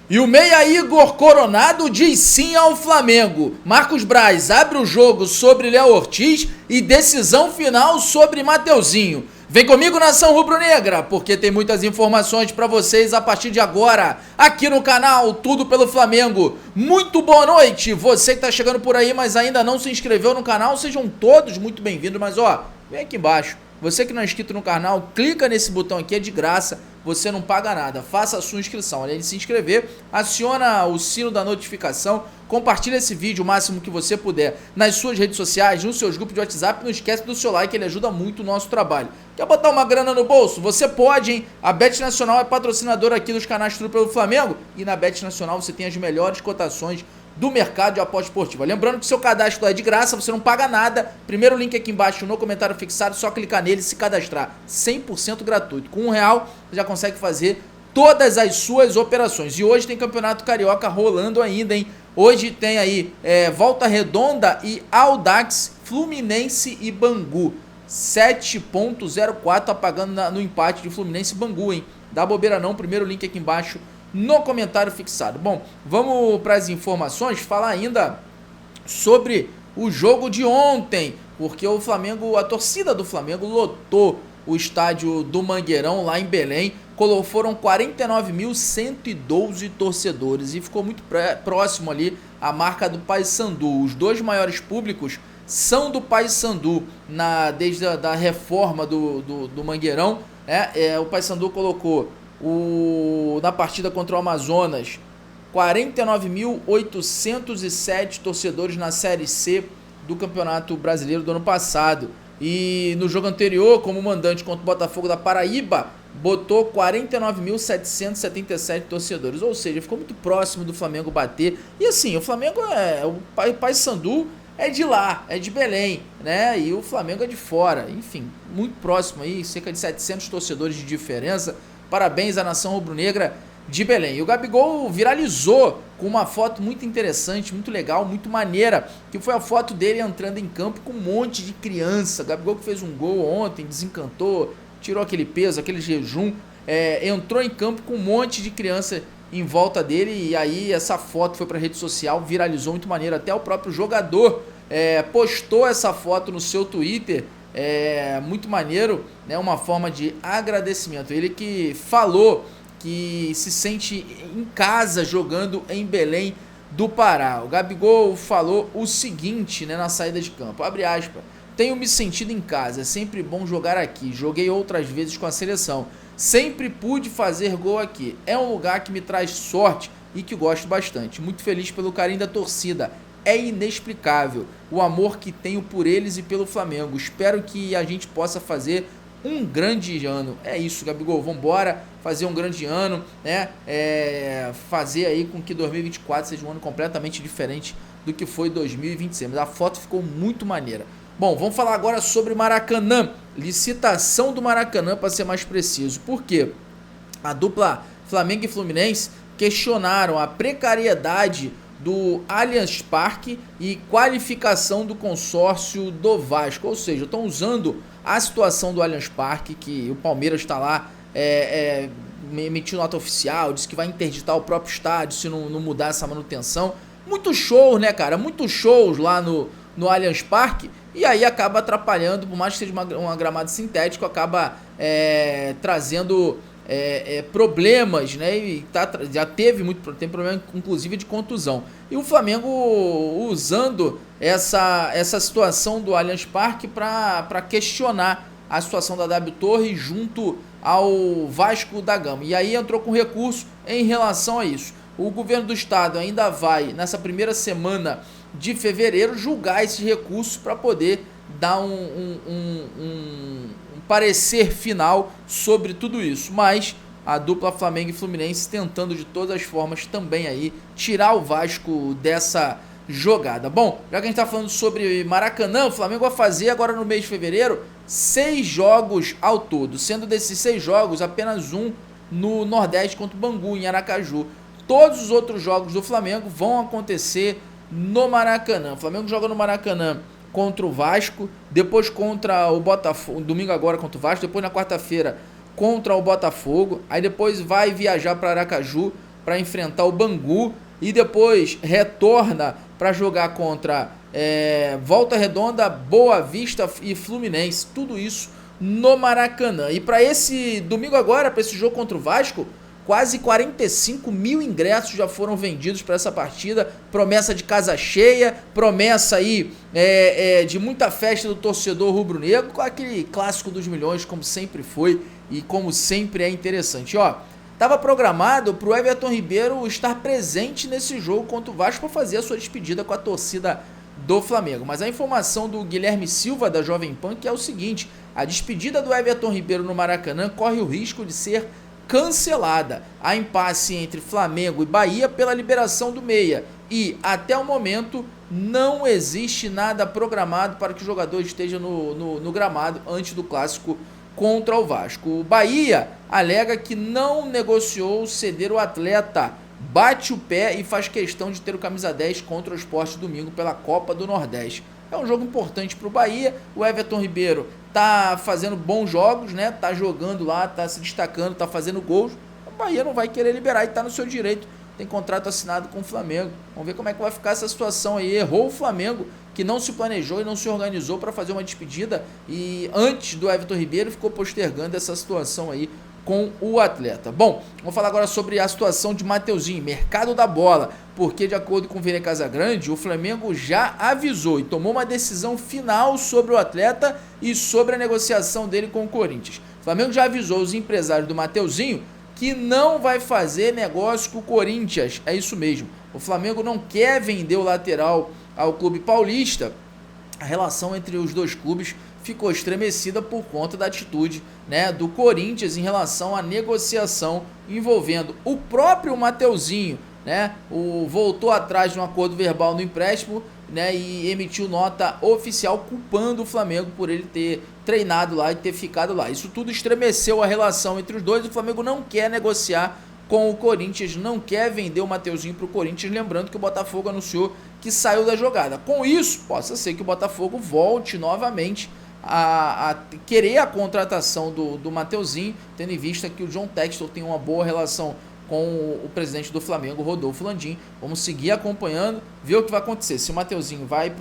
E o meia Igor Coronado diz sim ao Flamengo. Marcos Braz abre o jogo sobre Léo Ortiz e decisão final sobre Mateuzinho. Vem comigo, nação rubro-negra, porque tem muitas informações para vocês a partir de agora, aqui no canal Tudo pelo Flamengo. Muito boa noite, você que está chegando por aí, mas ainda não se inscreveu no canal, sejam todos muito bem-vindos, mas ó, vem aqui embaixo. Você que não é inscrito no canal, clica nesse botão aqui, é de graça, você não paga nada, faça a sua inscrição. Além de se inscrever, aciona o sino da notificação, compartilha esse vídeo o máximo que você puder nas suas redes sociais, nos seus grupos de WhatsApp, não esquece do seu like, ele ajuda muito o nosso trabalho. Quer botar uma grana no bolso? Você pode, hein? A Bet Nacional é patrocinadora aqui dos canais Tudo pelo Flamengo e na Bet Nacional você tem as melhores cotações do mercado de aposta esportiva. Lembrando que seu cadastro é de graça, você não paga nada. Primeiro link aqui embaixo no comentário fixado, só clicar nele e se cadastrar. 100% gratuito. Com R$1 você já consegue fazer todas as suas operações. E hoje tem Campeonato Carioca rolando ainda, hein? Hoje tem aí Volta Redonda e Audax, Fluminense e Bangu. 7.04 tá pagando no empate de Fluminense e Bangu, hein? Dá bobeira não, primeiro link aqui embaixo no comentário fixado. Bom, vamos para as informações, falar ainda sobre o jogo de ontem, porque o Flamengo, a torcida do Flamengo lotou o estádio do Mangueirão lá em Belém, foram 49.112 torcedores e ficou muito próximo ali a marca do Paysandu. Os dois maiores públicos são do Paysandu, desde a reforma do Mangueirão, o Paysandu colocou na partida contra o Amazonas 49.807 torcedores na Série C do Campeonato Brasileiro do ano passado, e no jogo anterior, como mandante contra o Botafogo da Paraíba, botou 49.777 torcedores, ou seja, ficou muito próximo do Flamengo bater. E assim, o Flamengo o Paysandu é de lá, é de Belém, né? E o Flamengo é de fora, enfim, muito próximo aí, cerca de 700 torcedores de diferença. Parabéns à nação rubro-negra de Belém. E o Gabigol viralizou com uma foto muito interessante, muito legal, muito maneira, que foi a foto dele entrando em campo com um monte de criança. O Gabigol que fez um gol ontem, desencantou, tirou aquele peso, aquele jejum, entrou em campo com um monte de criança em volta dele, e aí essa foto foi para a rede social, viralizou muito maneiro. Até o próprio jogador postou essa foto no seu Twitter. Muito maneiro, né? Uma forma de agradecimento. Ele que falou que se sente em casa jogando em Belém do Pará. O Gabigol falou o seguinte, né, na saída de campo, abre aspas: tenho me sentido em casa, é sempre bom jogar aqui, joguei outras vezes com a seleção, sempre pude fazer gol aqui, é um lugar que me traz sorte e que gosto bastante, muito feliz pelo carinho da torcida. É inexplicável o amor que tenho por eles e pelo Flamengo. Espero que a gente possa fazer um grande ano. É isso, Gabigol, vamos embora fazer um grande ano, né? Fazer aí com que 2024 seja um ano completamente diferente do que foi 2026. Mas a foto ficou muito maneira. Bom, vamos falar agora sobre Maracanã. Licitação do Maracanã, para ser mais preciso. Por quê? A dupla Flamengo e Fluminense questionaram a precariedade do Allianz Parque e qualificação do consórcio do Vasco, ou seja, estão usando a situação do Allianz Parque, que o Palmeiras está lá emitiu nota oficial, disse que vai interditar o próprio estádio se não mudar essa manutenção. Muitos shows, né, cara? Muitos shows lá no Allianz Parque, e aí acaba atrapalhando, por mais que seja uma gramado sintético, acaba trazendo problemas, né? E já tem problema, inclusive, de contusão. E o Flamengo usando essa situação do Allianz Parque para questionar a situação da W Torre junto ao Vasco da Gama. E aí entrou com recurso em relação a isso. O governo do estado ainda vai, nessa primeira semana de fevereiro, julgar esse recurso para poder dar um parecer final sobre tudo isso. Mas a dupla Flamengo e Fluminense tentando de todas as formas também aí tirar o Vasco dessa jogada. Bom, já que a gente está falando sobre Maracanã, o Flamengo vai fazer agora no mês de fevereiro 6 jogos ao todo, sendo desses 6 jogos apenas um no Nordeste contra o Bangu, em Aracaju. Todos os outros jogos do Flamengo vão acontecer no Maracanã. O Flamengo joga no Maracanã contra o Vasco, depois contra o Botafogo, domingo agora contra o Vasco, depois na quarta-feira contra o Botafogo, aí depois vai viajar para Aracaju, para enfrentar o Bangu e depois retorna para jogar contra Volta Redonda, Boa Vista e Fluminense. Tudo isso no Maracanã. E para esse domingo agora, para esse jogo contra o Vasco, quase 45 mil ingressos já foram vendidos para essa partida. Promessa de casa cheia, promessa aí de muita festa do torcedor rubro-negro, com aquele clássico dos milhões, como sempre foi e como sempre é interessante. Ó, estava programado para o Everton Ribeiro estar presente nesse jogo contra o Vasco para fazer a sua despedida com a torcida do Flamengo. Mas a informação do Guilherme Silva, da Jovem Pan, que é o seguinte: a despedida do Everton Ribeiro no Maracanã corre o risco de ser cancelada. Há impasse entre Flamengo e Bahia pela liberação do meia e, até o momento, não existe nada programado para que o jogador esteja no gramado antes do clássico contra o Vasco. O Bahia alega que não negociou ceder o atleta, bate o pé e faz questão de ter o camisa 10 contra o Sport domingo pela Copa do Nordeste. É um jogo importante para o Bahia. O Everton Ribeiro tá fazendo bons jogos, né? Tá jogando lá, tá se destacando, tá fazendo gols. O Bahia não vai querer liberar e tá no seu direito. Tem contrato assinado com o Flamengo. Vamos ver como é que vai ficar essa situação aí. Errou o Flamengo, que não se planejou e não se organizou para fazer uma despedida, e antes do Everton Ribeiro ficou postergando essa situação aí com o atleta. Bom, vamos falar agora sobre a situação de Mateuzinho, mercado da bola, porque de acordo com o Vene Casagrande, o Flamengo já avisou e tomou uma decisão final sobre o atleta e sobre a negociação dele com o Corinthians. O Flamengo já avisou os empresários do Mateuzinho que não vai fazer negócio com o Corinthians. É isso mesmo. O Flamengo não quer vender o lateral ao clube paulista. A relação entre os dois clubes ficou estremecida por conta da atitude, né, do Corinthians em relação à negociação envolvendo o próprio Mateuzinho, né, voltou atrás de um acordo verbal no empréstimo, né, e emitiu nota oficial culpando o Flamengo por ele ter treinado lá e ter ficado lá. Isso tudo estremeceu a relação entre os dois. O Flamengo não quer negociar com o Corinthians, não quer vender o Mateuzinho para o Corinthians, lembrando que o Botafogo anunciou que saiu da jogada. Com isso, possa ser que o Botafogo volte novamente a querer a contratação do Mateuzinho, tendo em vista que o John Textor tem uma boa relação com o presidente do Flamengo, Rodolfo Landim. Vamos seguir acompanhando, ver o que vai acontecer, se o Mateuzinho vai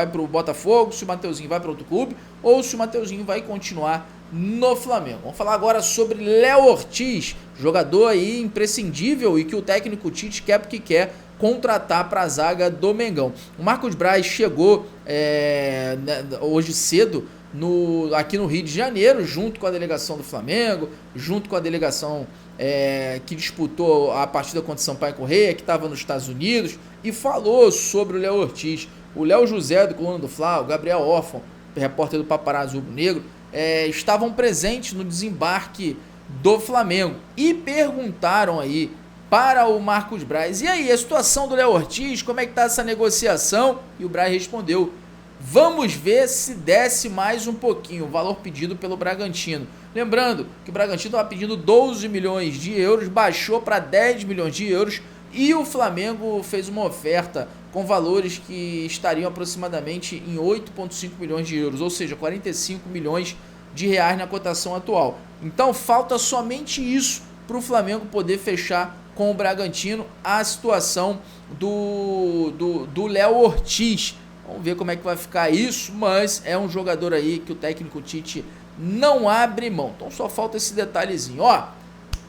pro Botafogo, se o Mateuzinho vai para outro clube, ou se o Mateuzinho vai continuar no Flamengo. Vamos falar agora sobre Léo Ortiz, jogador aí imprescindível e que o técnico Tite quer porque quer contratar para a zaga do Mengão. O Marcos Braz chegou hoje cedo aqui no Rio de Janeiro, junto com a delegação do Flamengo, junto com a delegação que disputou a partida contra o Sampaio Corrêa, que estava nos Estados Unidos, e falou sobre o Léo Ortiz. O Léo José, do Coluna do Fla, o Gabriel Orfan, repórter do Paparazzo Rubro Negro, estavam presentes no desembarque do Flamengo e perguntaram aí para o Marcos Braz: e aí, a situação do Léo Ortiz, como é que tá essa negociação? E o Braz respondeu: vamos ver se desce mais um pouquinho o valor pedido pelo Bragantino. Lembrando que o Bragantino estava pedindo 12 milhões de euros, baixou para 10 milhões de euros e o Flamengo fez uma oferta com valores que estariam aproximadamente em 8,5 milhões de euros, ou seja, 45 milhões de reais na cotação atual. Então falta somente isso para o Flamengo poder fechar com o Bragantino a situação do Léo Ortiz. Vamos ver como é que vai ficar isso, mas é um jogador aí que o técnico Tite não abre mão. Então só falta esse detalhezinho. Ó,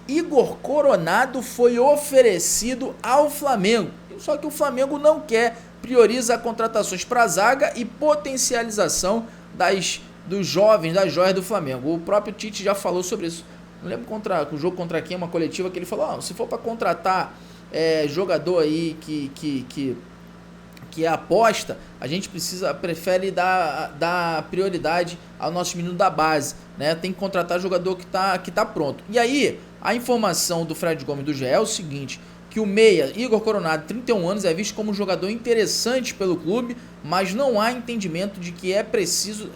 Igor Coronado foi oferecido ao Flamengo, só que o Flamengo não quer, prioriza contratações para a zaga e potencialização dos jovens, das joias do Flamengo. O próprio Tite já falou sobre isso. Não lembro o jogo contra quem, uma coletiva, que ele falou: se for para contratar jogador aí que é aposta, a gente prefere dar prioridade ao nosso menino da base, né? Tem que contratar jogador que tá pronto. E aí, a informação do Fred Gomes do GE é o seguinte: que o meia Igor Coronado, 31 anos, é visto como um jogador interessante pelo clube, mas não há entendimento de que é preciso,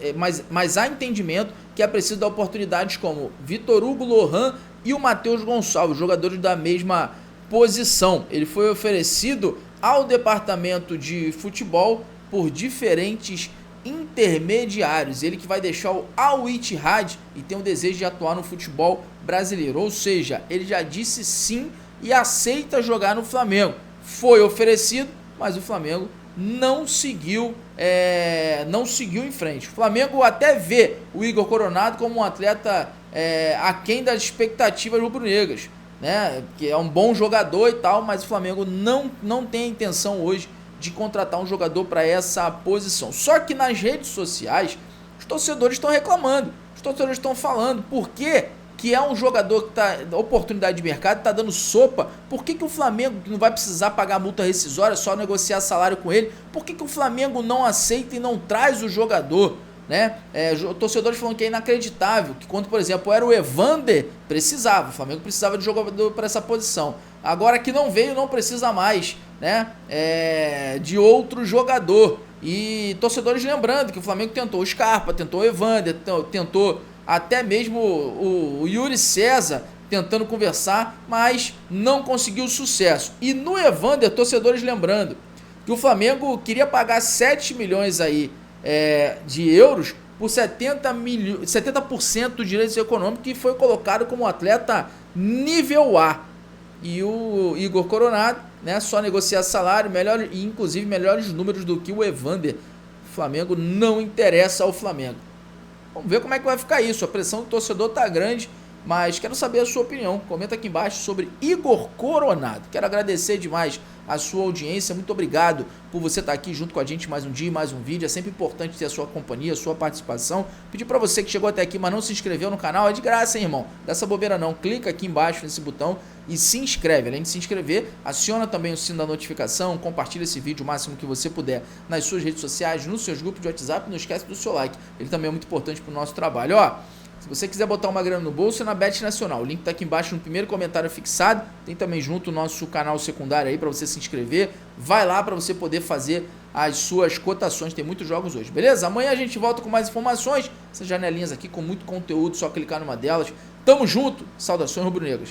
mas há entendimento que é preciso dar oportunidades como Vitor Hugo, Lohan e o Matheus Gonçalves, jogadores da mesma posição. Ele foi oferecido ao departamento de futebol por diferentes intermediários. Ele que vai deixar o Al Ittihad e tem o desejo de atuar no futebol brasileiro. Ou seja, ele já disse sim e aceita jogar no Flamengo. Foi oferecido, mas o Flamengo não seguiu em frente. O Flamengo até vê o Igor Coronado como um atleta aquém das expectativas rubro-negras, né? Que é um bom jogador e tal, mas o Flamengo não tem a intenção hoje de contratar um jogador para essa posição. Só que nas redes sociais, os torcedores estão reclamando, os torcedores estão falando por que é um jogador que tá oportunidade de mercado, tá dando sopa. Por que o Flamengo não vai precisar pagar multa rescisória, só negociar salário com ele? Por que o Flamengo não aceita e não traz o jogador, né? Torcedores falando que é inacreditável, que quando, por exemplo, era o Evander, precisava, o Flamengo precisava de jogador para essa posição. Agora que não veio, não precisa mais, né? De outro jogador. E torcedores lembrando que o Flamengo tentou o Scarpa, tentou o Evander, tentou até mesmo o Yuri César tentando conversar, mas não conseguiu sucesso. E no Evander, torcedores lembrando que o Flamengo queria pagar 7 milhões aí, de euros por 70% dos direitos econômicos, que foi colocado como atleta nível A. E o Igor Coronado, né, só negociar salário, e inclusive melhores números do que o Evander. O Flamengo não interessa ao Flamengo. Vamos ver como é que vai ficar isso. A pressão do torcedor tá grande, mas quero saber a sua opinião. Comenta aqui embaixo sobre Igor Coronado. Quero agradecer demais a sua audiência. Muito obrigado por você estar aqui junto com a gente mais um dia, mais um vídeo. É sempre importante ter a sua companhia, a sua participação. Pedir para você que chegou até aqui, mas não se inscreveu no canal, é de graça, hein, irmão? Dessa bobeira não. Clica aqui embaixo nesse botão e se inscreve. Além de se inscrever, aciona também o sino da notificação, compartilha esse vídeo o máximo que você puder nas suas redes sociais, nos seus grupos de WhatsApp. Não esquece do seu like, ele também é muito importante para o nosso trabalho. Ó, se você quiser botar uma grana no bolso, é na Bet Nacional. O link tá aqui embaixo no primeiro comentário fixado. Tem também junto o nosso canal secundário aí para você se inscrever. Vai lá para você poder fazer as suas cotações. Tem muitos jogos hoje, beleza? Amanhã a gente volta com mais informações. Essas janelinhas aqui com muito conteúdo, só clicar numa delas. Tamo junto. Saudações rubro-negras.